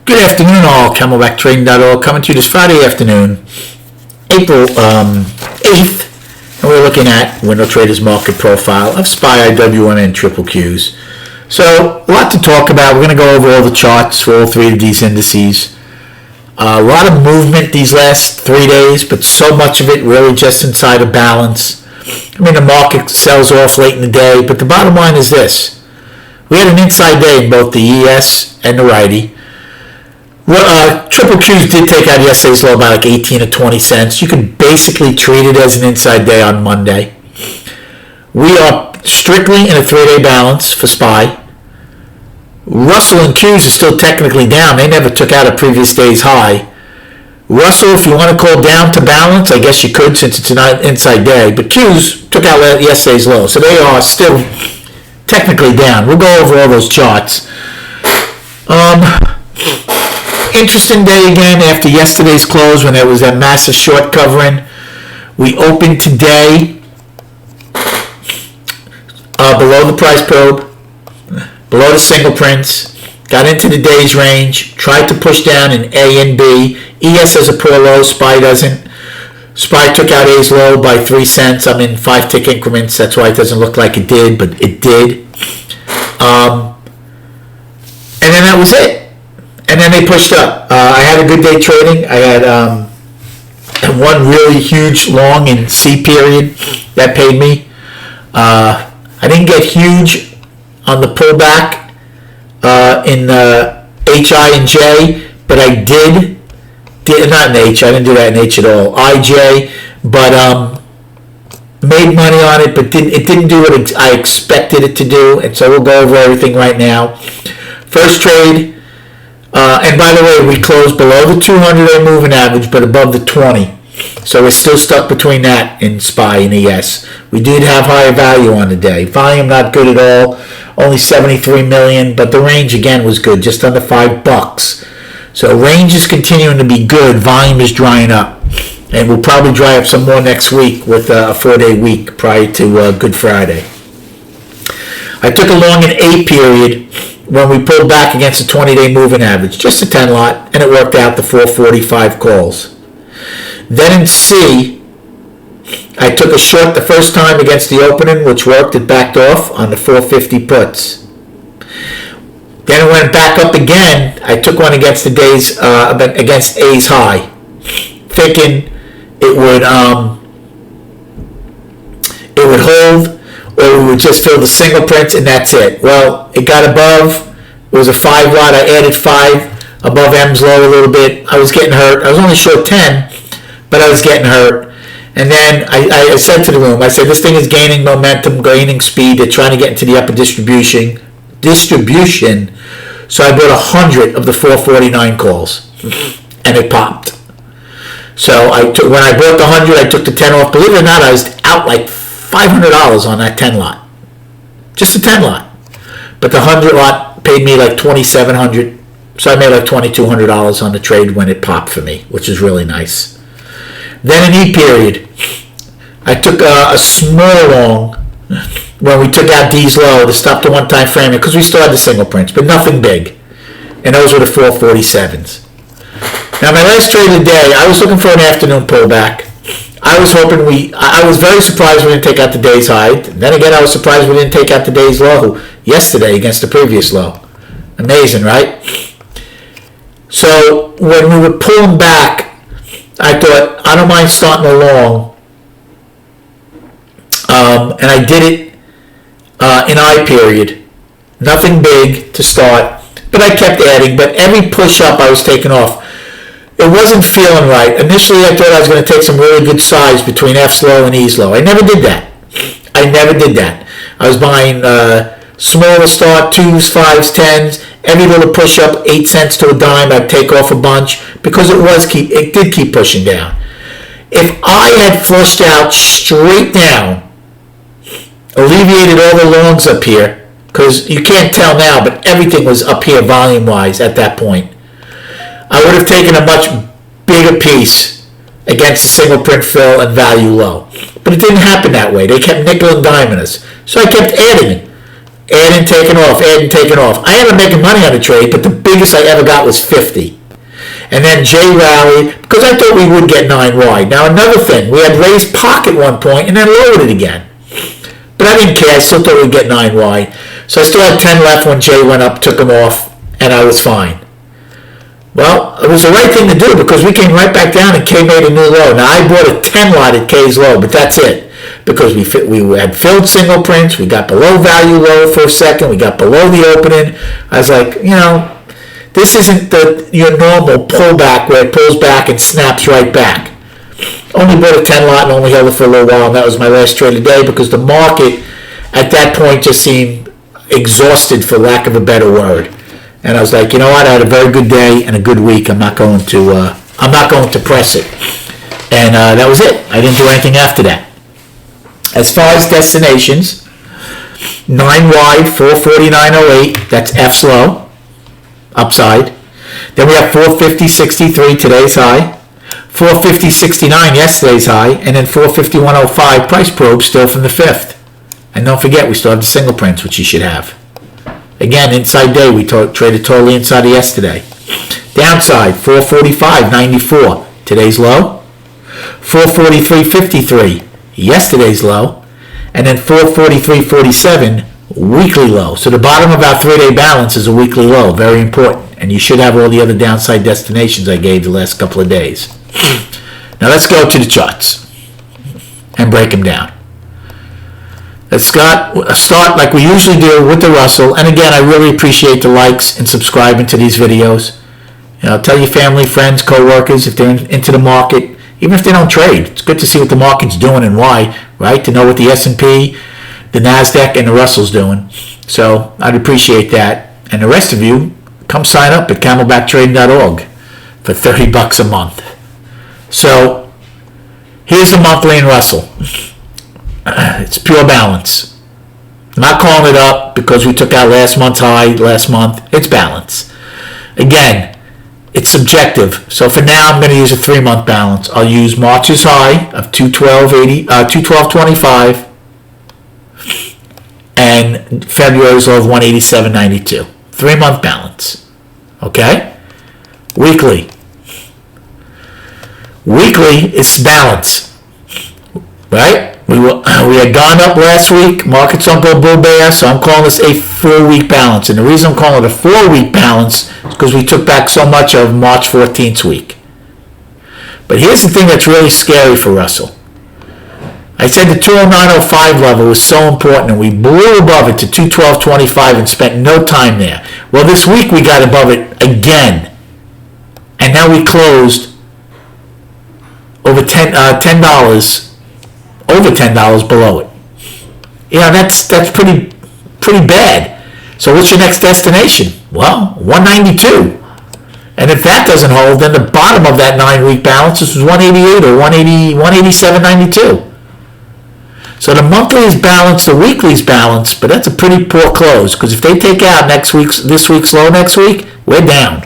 Good afternoon, all. CamelbackTrading.org coming to you this Friday afternoon, April 8th, and we're looking at Window Traders Market Profile of SPY, IWM, and Triple Qs. So, a lot to talk about. We're going to go over all the charts for all three of these indices. A lot of movement these last 3 days, but so much of it really just inside of balance. I mean, the market sells off late in the day, but the bottom line is this. We had an inside day in both the ES and the righty. Well, Triple Qs did take out yesterday's low by like 18 or 20 cents. You can basically treat it as an inside day on Monday. We are strictly in a 3-day balance for SPY. Russell and Qs are still technically down. They never took out a previous day's high. Russell, if you want to call down to balance, I guess you could since it's an inside day. But Qs took out yesterday's low. So they are still technically down. We'll go over all those charts. Interesting day again after yesterday's close when there was that massive short covering. We opened today below the price probe, below the single prints, got into the day's range, tried to push down in A and B. ES has a poor low, SPY doesn't. SPY took out A's low by 3 cents. I'm in 5-tick increments. That's why it doesn't look like it did, but it did. And then that was it. And then they pushed up. I had a good day trading. I had one really huge long in C period that paid me. I didn't get huge on the pullback in HI and J, but I did not in H. I didn't do that in H at all. IJ, but made money on it, but it didn't do what I expected it to do. And so we'll go over everything right now. First trade. And by the way, we closed below the 200-day moving average, but above the 20. So we're still stuck between that in SPY and ES. We did have higher value on the day. Volume not good at all, only 73 million, but the range again was good, just under $5. So range is continuing to be good. Volume is drying up, and we'll probably dry up some more next week with a 4-day week prior to Good Friday. I took a long in A period when we pulled back against a 20-day moving average, just a 10 lot, and it worked out the 445 calls. Then in C, I took a short the first time against the opening, which worked. It backed off on the 450 puts. Then it went back up again. I took one against the day's against A's high, thinking it would hold, or we would just fill the single prints and that's it. Well, it got above. It was a 5 lot. I added 5 above M's low a little bit. I was getting hurt. I was only short 10, but I was getting hurt. And then I said to the room, I said, this thing is gaining momentum, gaining speed. They're trying to get into the upper distribution. So I bought 100 of the 449 calls, and it popped. So when I bought the 100, I took the 10 off. Believe it or not, I was out like $500 on that 10 lot. Just a 10 lot. But the 100 lot paid me like $2,700. So I made like $2,200 on the trade when it popped for me, which is really nice. Then in E period, I took a small long when we took out D's low to stop the one-time framing because we still had the single prints, but nothing big. And those were the 447s. Now my last trade of the day, I was looking for an afternoon pullback. I was hoping I was very surprised we didn't take out the day's high. Then again, I was surprised we didn't take out the day's low yesterday against the previous low. Amazing, right? So when we were pulling back, I thought, I don't mind starting a long. And I did it in I period. Nothing big to start, but I kept adding. But every push up I was taking off. It wasn't feeling right. Initially, I thought I was going to take some really good size between F's low and E's low. I never did that. I was buying smaller start, 2s, 5s, 10s. Every little push up, 8 cents to a dime, I'd take off a bunch because it did keep pushing down. If I had flushed out straight down, alleviated all the longs up here, because you can't tell now, but everything was up here volume-wise at that point, I would have taken a much bigger piece against the single print fill and value low. But it didn't happen that way. They kept nickel and diming us. So I kept adding Adding, taking off, adding, taking off. I ended up making money on the trade, but the biggest I ever got was 50. And then J rallied, because I thought we would get 9 wide. Now another thing, we had raised pocket one point and then lowered it again. But I didn't care, I still thought we'd get 9 wide. So I still had 10 left when J went up, took them off, and I was fine. Well, it was the right thing to do because we came right back down and K made a new low. Now I bought a 10 lot at K's low, but that's it. Because we had filled single prints, we got below value low for a second, we got below the opening. I was like, this isn't your normal pullback where it pulls back and snaps right back. Only bought a 10 lot and only held it for a little while, and that was my last trade of the day because the market at that point just seemed exhausted, for lack of a better word. And I was like, you know what? I had a very good day and a good week. I'm not going to press it. And that was it. I didn't do anything after that. As far as destinations, 9 wide, 449.08. That's F's low, upside. Then we have 450.63, today's high. 450.69, yesterday's high. And then 451.05, price probe, still from the 5th. And don't forget, we still have the single prints, which you should have. Again, inside day, we traded totally inside of yesterday. Downside, 445.94, today's low. 443.53, yesterday's low. And then 443.47, weekly low. So the bottom of our 3-day balance is a weekly low, very important. And you should have all the other downside destinations I gave the last couple of days. Now let's go to the charts and break them down. Let's start like we usually do with the Russell. And again, I really appreciate the likes and subscribing to these videos. Tell your family, friends, co-workers if they're into the market, even if they don't trade. It's good to see what the market's doing and why, right? To know what the S&P, the NASDAQ, and the Russell's doing. So I'd appreciate that. And the rest of you, come sign up at camelbacktrading.org for $30 a month. So here's a monthly in Russell. It's pure balance. I'm not calling it up because we took out last month's high last month. It's balance. Again, it's subjective. So for now, I'm going to use a 3-month balance. I'll use March's high of 212.25 and February's low of 187.92. 3-month balance. Okay? Weekly. Weekly is balance. Right? We had gone up last week. Markets don't go bull bear, so I'm calling this a 4-week balance. And the reason I'm calling it a 4-week balance is because we took back so much of March 14th week. But here's the thing that's really scary for Russell. I said the 209.05 level was so important, and we blew above it to 212.25 and spent no time there. Well, this week we got above it again. And now we closed over $10. Over $10 below it. That's pretty bad. So what's your next destination? Well, 192. And if that doesn't hold, then the bottom of that 9-week balance is 188 or 187.92. So the monthly is balanced, the weekly is balanced, but that's a pretty poor close because if they take out this week's low next week, we're down.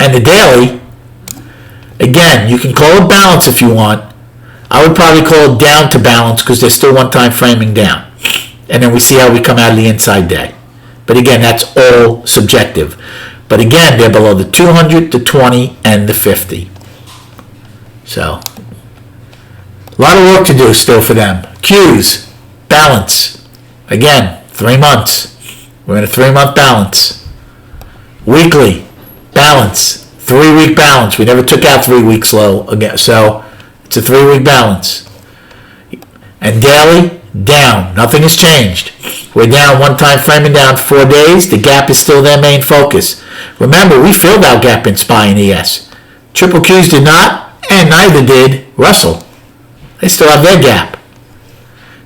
And the daily, again, you can call it balance if you want. I would probably call it down to balance because there's still one time framing down. And then we see how we come out of the inside day. But again, that's all subjective. But again, they're below the 200, the 20, and the 50. So, a lot of work to do still for them. Qs, balance. Again, 3 months. We're in a 3-month balance. Weekly, balance. 3-week balance. We never took out 3 weeks low again. So, it's a 3-week balance. And daily, down. Nothing has changed. We're down one time framing down 4 days. The gap is still their main focus. Remember, we filled our gap in SPY and ES. Triple Qs did not, and neither did Russell. They still have their gap.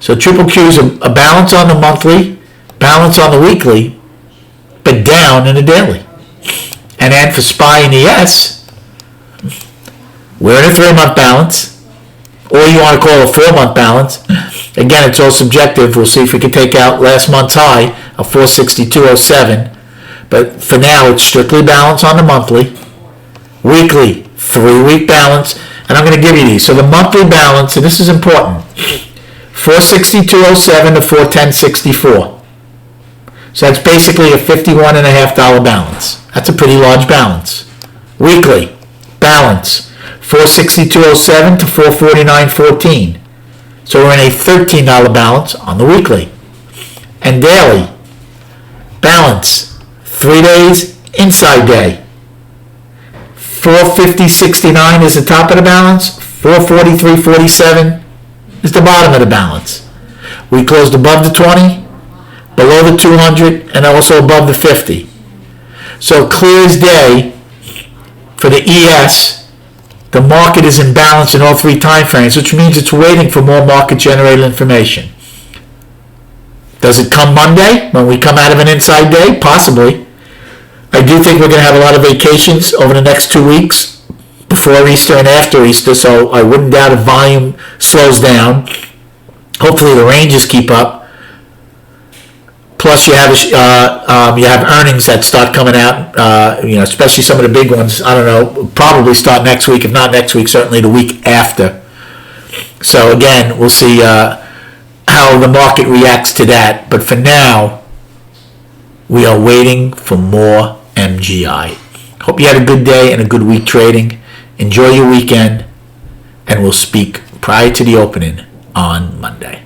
So triple Qs a balance on the monthly, balance on the weekly, but down in the daily. And then for SPY and ES, we're in a 3-month balance. Or you want to call it a 4-month balance. Again, it's all subjective. We'll see if we can take out last month's high of 462.07. But for now, it's strictly balance on the monthly. Weekly, 3-week balance. And I'm going to give you these. So the monthly balance, and this is important. 462.07 to 410.64. So that's basically a $51.50 balance. That's a pretty large balance. Weekly balance, 462.07 to 449.14. So we're in a $13 balance on the weekly. And daily balance, 3 days inside day. 450.69 is the top of the balance. 443.47 is the bottom of the balance. We closed above the 20, below the 200, and also above the 50. So clear as day for the ES, the market is in balance in all three time frames, which means it's waiting for more market-generated information. Does it come Monday when we come out of an inside day? Possibly. I do think we're going to have a lot of vacations over the next 2 weeks, before Easter and after Easter, so I wouldn't doubt if volume slows down. Hopefully the ranges keep up. Plus you have earnings that start coming out, especially some of the big ones. I don't know, probably start next week. If not next week, certainly the week after. So again, we'll see how the market reacts to that. But for now, we are waiting for more MGI. Hope you had a good day and a good week trading. Enjoy your weekend, and we'll speak prior to the opening on Monday.